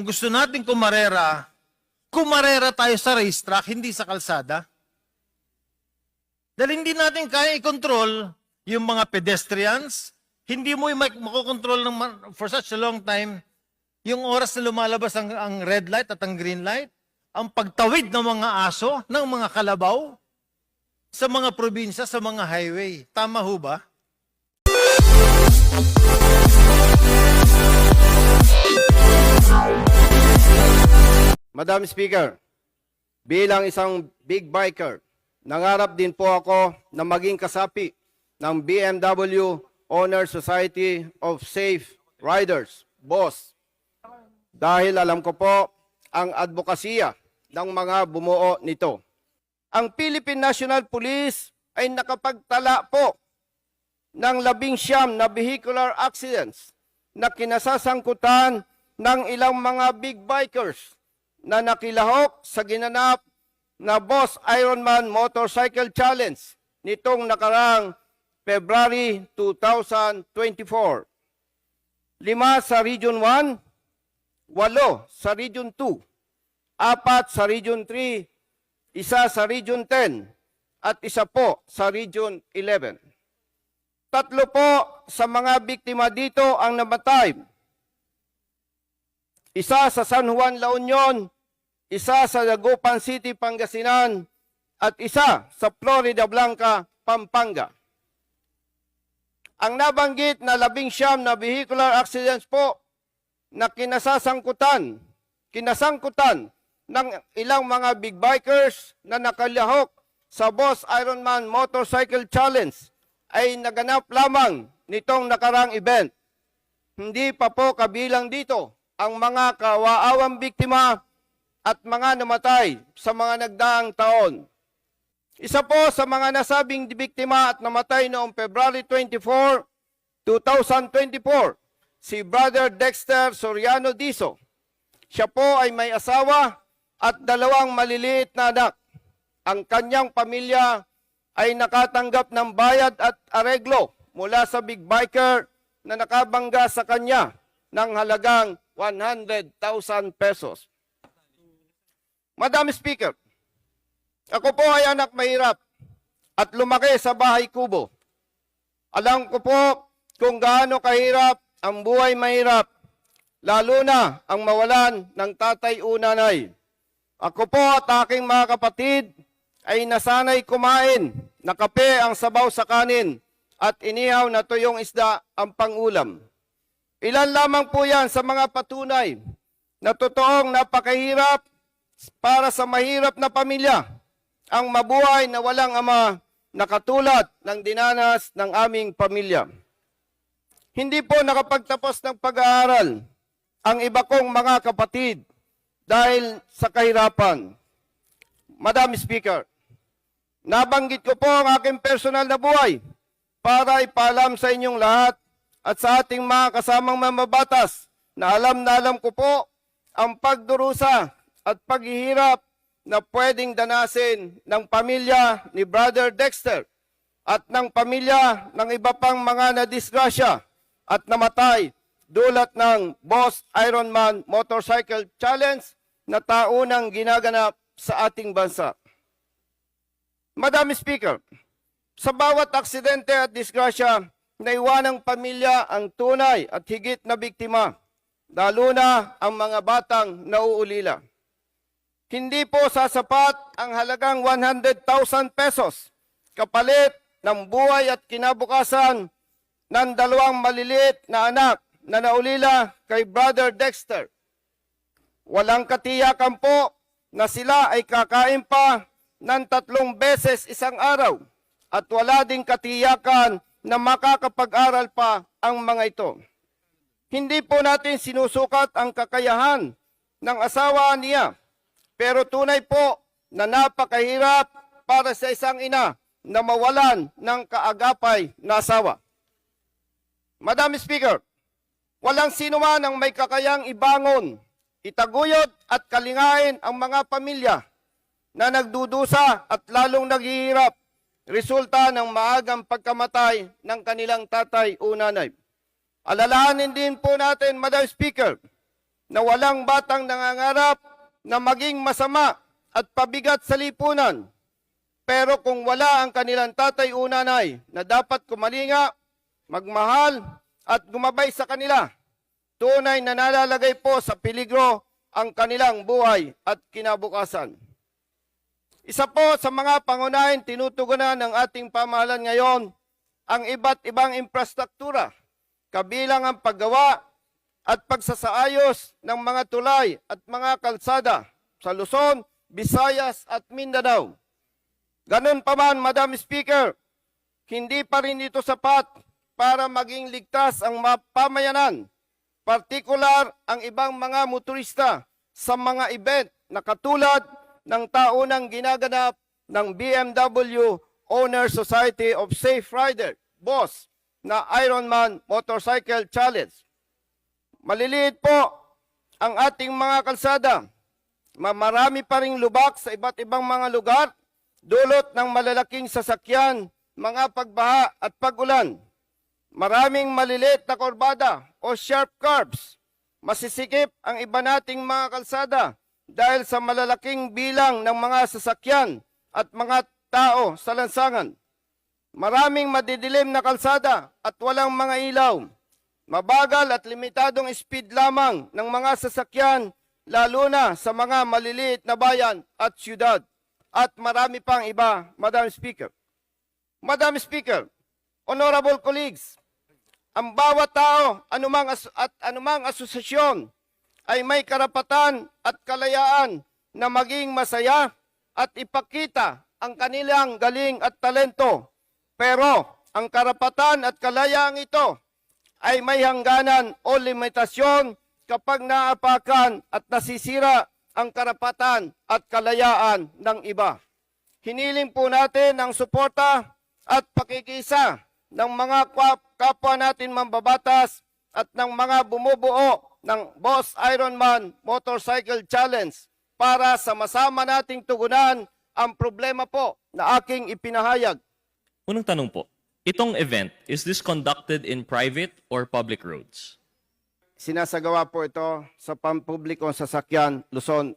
kung gusto natin kumarera tayo sa racetrack, hindi sa kalsada. Dahil hindi natin kaya i-control yung mga pedestrians, hindi mo makokontrol for such a long time yung oras na lumalabas ang red light at ang green light, ang pagtawid ng mga aso, ng mga kalabaw, sa mga probinsya, sa mga highway. Tama ho ba? Madam Speaker, bilang isang big biker, nangarap din po ako na maging kasapi ng BMW Honor Society of Safe Riders, BOSS. Dahil alam ko po ang advokasya ng mga bumuo nito. Ang Philippine National Police ay nakapagtala po ng 19 na vehicular accidents na kinasasangkutan ng ilang mga big bikers na nakilahok sa ginanap na Boss Ironman Motorcycle Challenge nitong nakarang February 2024. 5 sa Region 1, 8 sa Region 2, 4 sa Region 3, 1 sa Region 10, at 1 po sa Region 11. 3 po sa mga biktima dito ang namatay. 1 sa San Juan, La Union, 1 sa Dagupan City, Pangasinan, at 1 sa Florida Blanca, Pampanga. Ang nabanggit na 19 na vehicular accidents po na kinasangkutan ng ilang mga big bikers na nakalahok sa Boss Ironman Motorcycle Challenge ay naganap lamang nitong nakarang event. Hindi pa po kabilang dito ang mga kawaawang biktima at mga namatay sa mga nagdaang taon. Isa po sa mga nasabing biktima at namatay noong February 24, 2024, si Brother Dexter Soriano Diso. Siya po ay may asawa at 2 maliliit na anak. Ang kanyang pamilya ay nakatanggap ng bayad at areglo mula sa big biker na nakabangga sa kanya ng halagang 100,000 pesos. Madam Speaker, ako po ay anak mahirap at lumaki sa bahay kubo. Alam ko po kung gaano kahirap ang buhay mahirap, lalo na ang mawalan ng tatay o nanay. Ako po at aking mga kapatid ay nasanay kumain na kape ang sabaw sa kanin at inihaw na tuyong isda ang pangulam. Ilan lamang po yan sa mga patunay na totoong napakahirap para sa mahirap na pamilya ang mabuhay na walang ama na katulad ng dinanas ng aming pamilya. Hindi po nakapagtapos ng pag-aaral ang iba kong mga kapatid dahil sa kahirapan. Madam Speaker, nabanggit ko po ang aking personal na buhay para ipaalam sa inyong lahat at sa ating mga kasamang mamabatas na alam ko po ang pagdurusa at paghihirap na pwedeng danasin ng pamilya ni Brother Dexter at ng pamilya ng iba pang mga nadisgrasya at namatay dulot ng Boss Ironman Motorcycle Challenge na taunang ginaganap sa ating bansa. Madam Speaker, sa bawat aksidente at disgrasya, naiwanang pamilya ang tunay at higit na biktima, lalo na ang mga batang nauulila. Hindi po sasapat ang halagang 100,000 pesos kapalit ng buhay at kinabukasan ng 2 maliliit na anak na naulila kay Brother Dexter. Walang katiyakan po na sila ay kakain pa ng 3 beses isang araw at wala ding katiyakan na makakapag-aral pa ang mga ito. Hindi po natin sinusukat ang kakayahan ng asawa niya, pero tunay po na napakahirap para sa isang ina na mawalan ng kaagapay na asawa. Madam Speaker, walang sino man ang may kakayang ibangon, itaguyod at kalingain ang mga pamilya na nagdudusa at lalong naghihirap resulta ng maagang pagkamatay ng kanilang tatay o nanay. Alalahanin din po natin, Madam Speaker, na walang batang nangangarap na maging masama at pabigat sa lipunan. Pero kung wala ang kanilang tatay o nanay na dapat kumalinga, magmahal at gumabay sa kanila, tunay na nalalagay po sa peligro ang kanilang buhay at kinabukasan. Isa po sa mga pangunahing tinutugunan ng ating pamahalaan ngayon ang iba't ibang infrastruktura, kabilang ang paggawa at pagsasaayos ng mga tulay at mga kalsada sa Luzon, Visayas at Mindanao. Ganun pa man, Madam Speaker, hindi pa rin ito sapat para maging ligtas ang pamayanan, partikular ang ibang mga motorista sa mga event na katulad ng taunang ginaganap ng BMW Owner Society of Safe Rider, BOSS, na Ironman Motorcycle Challenge. Maliliit po ang ating mga kalsada. Marami pa ring lubak sa iba't ibang mga lugar, dulot ng malalaking sasakyan, mga pagbaha at pagulan. Maraming maliliit na kurbada o sharp curves. Masisikip ang iba nating mga kalsada dahil sa malalaking bilang ng mga sasakyan at mga tao sa lansangan. Maraming madidilim na kalsada at walang mga ilaw. Mabagal at limitadong speed lamang ng mga sasakyan, lalo na sa mga maliliit na bayan at syudad. At marami pang iba, Madam Speaker. Madam Speaker, honorable colleagues, ang bawat tao at anumang asosasyon ay may karapatan at kalayaan na maging masaya at ipakita ang kanilang galing at talento. Pero ang karapatan at kalayaan ito ay may hangganan o limitasyon kapag naapakan at nasisira ang karapatan at kalayaan ng iba. Hiniling po natin ang suporta at pakikisa ng mga kapwa natin mambabatas at ng mga bumubuo ng Boss Ironman Motorcycle Challenge para sama-sama nating tugunan ang problema po na aking ipinahayag. Unang tanong po, itong event, is this conducted in private or public roads? Sinasagawa po ito sa pampublikong sasakyan, Luzon,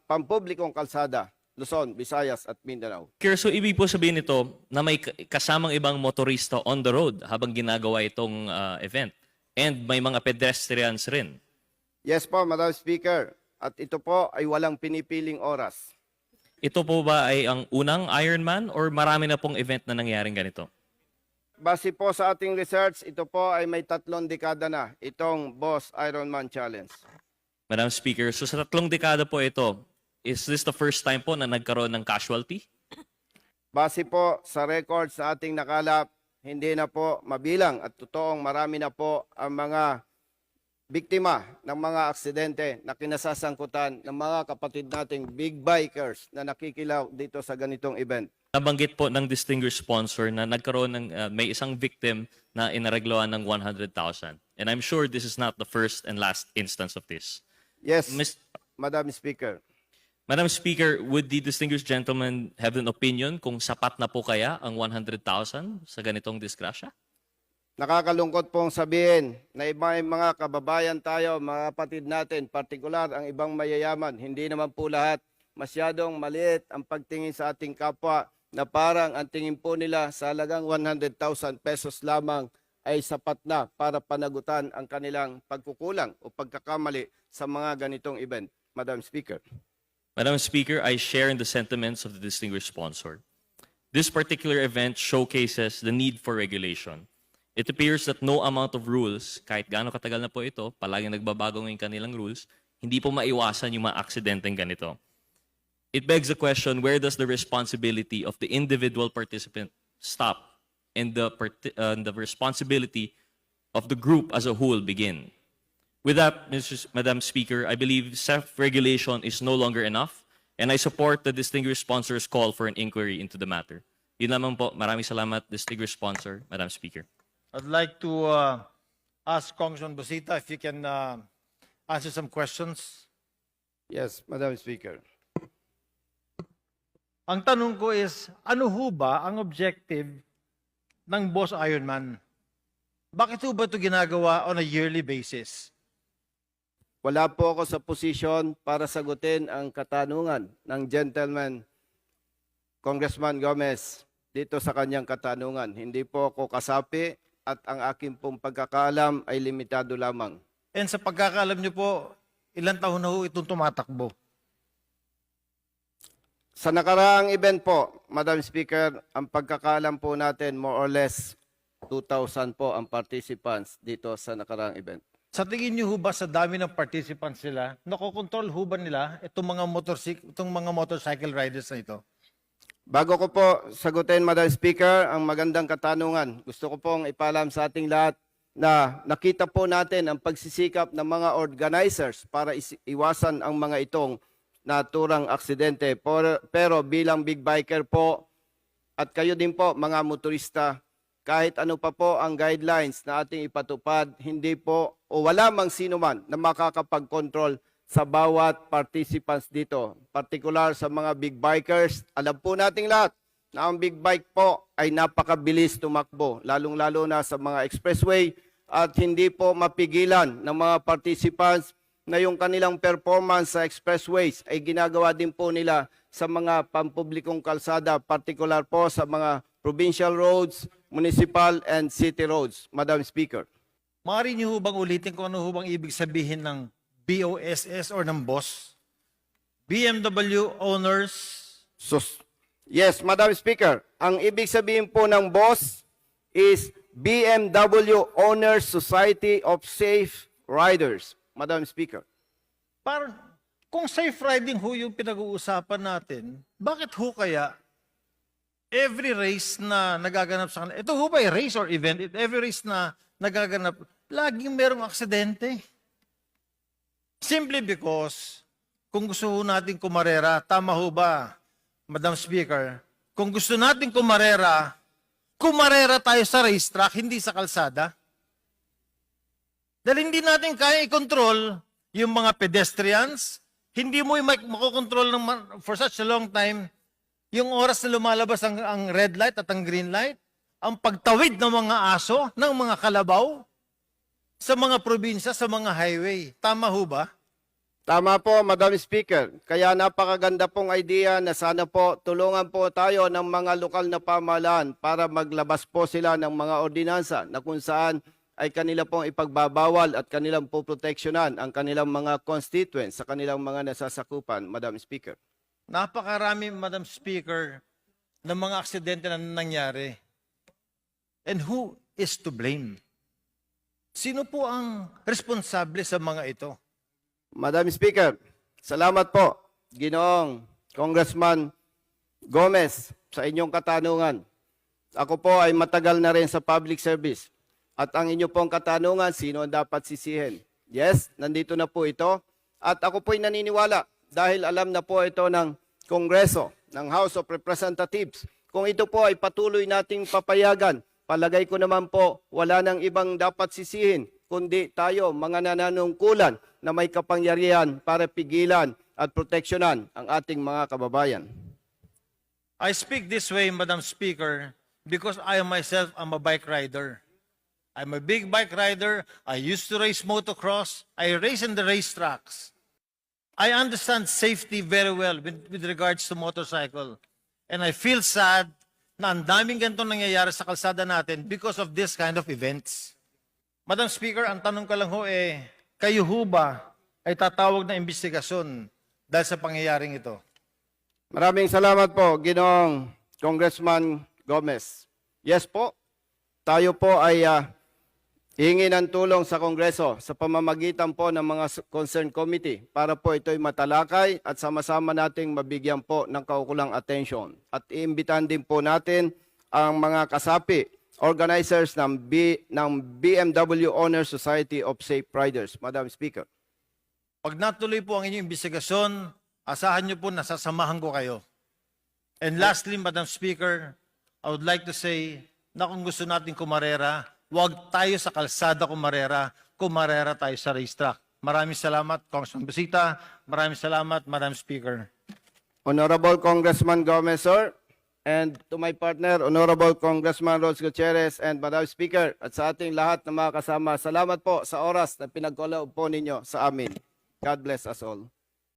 pampublikong kalsada, Luzon, Visayas at Mindanao. So ibig po sabihin nito na may kasamang ibang motorista on the road habang ginagawa itong event. And may mga pedestrians rin. Yes po, Madam Speaker. At ito po ay walang pinipiling oras. Ito po ba ay ang unang Ironman or marami na pong event na nangyaring ganito? Base po sa ating research, ito po ay may 3 dekada na itong Boss Ironman Challenge. Madam Speaker, so sa 3 dekada po ito, is this the first time po na nagkaroon ng casualty? Base po sa record sa ating nakalap, hindi na po mabilang at totoong marami na po ang mga biktima ng mga aksidente na kinasasangkutan ng mga kapatid nating big bikers na nakikilaw dito sa ganitong event. Nabanggit po ng distinguished sponsor na nagkaroon ng may isang victim na inaregloan ng 100,000. And I'm sure this is not the first and last instance of this. Yes, Madam Speaker. Madam Speaker, would the distinguished gentleman have an opinion kung sapat na po kaya ang 100,000 sa ganitong disgrasya? Nakakalungkot pong sabihin na may mga kababayan tayo, mga kapatid natin, partikular ang ibang mayayaman, hindi naman po lahat, masyadong maliit ang pagtingin sa ating kapwa na parang ang tingin po nila sa halagang 100,000 pesos lamang ay sapat na para panagutan ang kanilang pagkukulang o pagkakamali sa mga ganitong event. Madam Speaker. Madam Speaker, I share in the sentiments of the distinguished sponsor. This particular event showcases the need for regulation. It appears that no amount of rules, kahit gaano katagal na po ito, palaging nagbabago ng kanilang rules, hindi po maiwasan yung mga aksidenteng ganito. It begs the question, where does the responsibility of the individual participant stop and the responsibility of the group as a whole begin? With that, Madam Speaker, I believe self-regulation is no longer enough, and I support the distinguished sponsor's call for an inquiry into the matter. Yun lamang po. Maraming salamat, distinguished sponsor, Madam Speaker. I'd like to ask Congressman Busita if you can answer some questions. Yes, Madam Speaker. Ang tanong ko is, ano ho ba ang objective ng Boss Ironman? Bakit ho ba ito ginagawa on a yearly basis? Wala po ako sa posisyon para sagutin ang katanungan ng gentleman Congressman Gomez dito sa kanyang katanungan. Hindi po ako kasapi at ang aking pong pagkakaalam ay limitado lamang. And sa pagkakaalam niyo po, ilang taon na ho itong tumatakbo? Sa nakaraang event po, Madam Speaker, ang pagkakaalam po natin more or less 2,000 po ang participants dito sa nakaraang event. Sa tingin niyo ho ba sa dami ng participants nila, nakokontrol ho ba nila itong mga motorcycle riders na ito? Bago ko po sagutin, Madam Speaker, ang magandang katanungan, gusto ko pong ipaalam sa ating lahat na nakita po natin ang pagsisikap ng mga organizers para iwasan ang mga itong naturang aksidente. Pero bilang big biker po, at kayo din po mga motorista, kahit ano pa po ang guidelines na ating ipatupad, hindi po o wala mang sino man na makakapag-control sa bawat participants dito. Particular sa mga big bikers, alam po nating lahat na ang big bike po ay napakabilis tumakbo, lalong-lalo na sa mga expressway at hindi po mapigilan ng mga participants na yung kanilang performance sa expressways ay ginagawa din po nila sa mga pampublikong kalsada, particular po sa mga provincial roads, municipal and city roads, Madam Speaker. Maaari niyo ho bang ulitin kung ano ho bang ibig sabihin ng BOSS or ng BOSS? BMW Owners. Yes, Madam Speaker. Ang ibig sabihin po ng BOSS is BMW Owners Society of Safe Riders, Madam Speaker. Parang, kung safe riding ho yung pinag-uusapan natin, bakit ho kaya every race na nagaganap sa kanila, ito ho ba ay race or event? Every race na nagaganap, laging merong aksidente. Simply because, kung gusto ho natin kumarera, tama ho ba, Madam Speaker? Kung gusto natin kumarera tayo sa racetrack, hindi sa kalsada. Dahil hindi natin kaya i-control yung mga pedestrians, hindi mo makokontrol for such a long time yung oras na lumalabas ang red light at ang green light, ang pagtawid ng mga aso, ng mga kalabaw, sa mga probinsya, sa mga highway. Tama ho ba? Tama po, Madam Speaker. Kaya napakaganda pong idea na sana po tulungan po tayo ng mga lokal na pamahalaan para maglabas po sila ng mga ordinansa na kung saan ay kanila pong ipagbabawal at kanilang po proteksyonan ang kanilang mga constituents sa kanilang mga nasasakupan, Madam Speaker. Napakarami, Madam Speaker, ng mga aksidente na nangyari. And who is to blame? Sino po ang responsable sa mga ito? Madam Speaker, salamat po, Ginoong Congressman Gomez, sa inyong katanungan. Ako po ay matagal na rin sa public service. At ang inyo pong katanungan, sino ang dapat sisihin? Yes, nandito na po ito. At ako po'y naniniwala dahil alam na po ito ng Kongreso, ng House of Representatives. Kung ito po ay patuloy nating papayagan, palagay ko naman po wala nang ibang dapat sisihin, kundi tayo, mga nananungkulan na may kapangyarihan para pigilan at proteksyonan ang ating mga kababayan. I speak this way, Madam Speaker, because I myself am a bike rider. I'm a big bike rider. I used to race motocross. I race in the racetracks. I understand safety very well with regards to motorcycle. And I feel sad na ang daming ganito nangyayari sa kalsada natin because of this kind of events. Madam Speaker, ang tanong ko lang ho kayo ho ba ay tatawag na investigasyon dahil sa pangyayaring ito? Maraming salamat po, Ginoong Congressman Gomez. Yes po, tayo po ay hihingi ng tulong sa Kongreso sa pamamagitan po ng mga concerned committee para po ito'y matalakay at sama-sama nating mabigyan po ng kaukulang atensyon. At iimbitahan din po natin ang mga kasapi, organizers ng BMW Owner Society of Safe Riders. Madam Speaker. Pag natuloy po ang inyong investigasyon, asahan niyo po na sasamahan ko kayo. And lastly, Madam Speaker, I would like to say na kung gusto natin kumarera, huwag tayo sa kalsada kumarera tayo sa racetrack. Maraming salamat, Congressman Busita. Maraming salamat, Madam Speaker. Honorable Congressman Gomez, sir. And to my partner, Honorable Congressman Rose Gutierrez and Madam Speaker, at sa ating lahat ng mga kasama, salamat po sa oras na pinagkaloob po ninyo sa amin. God bless us all.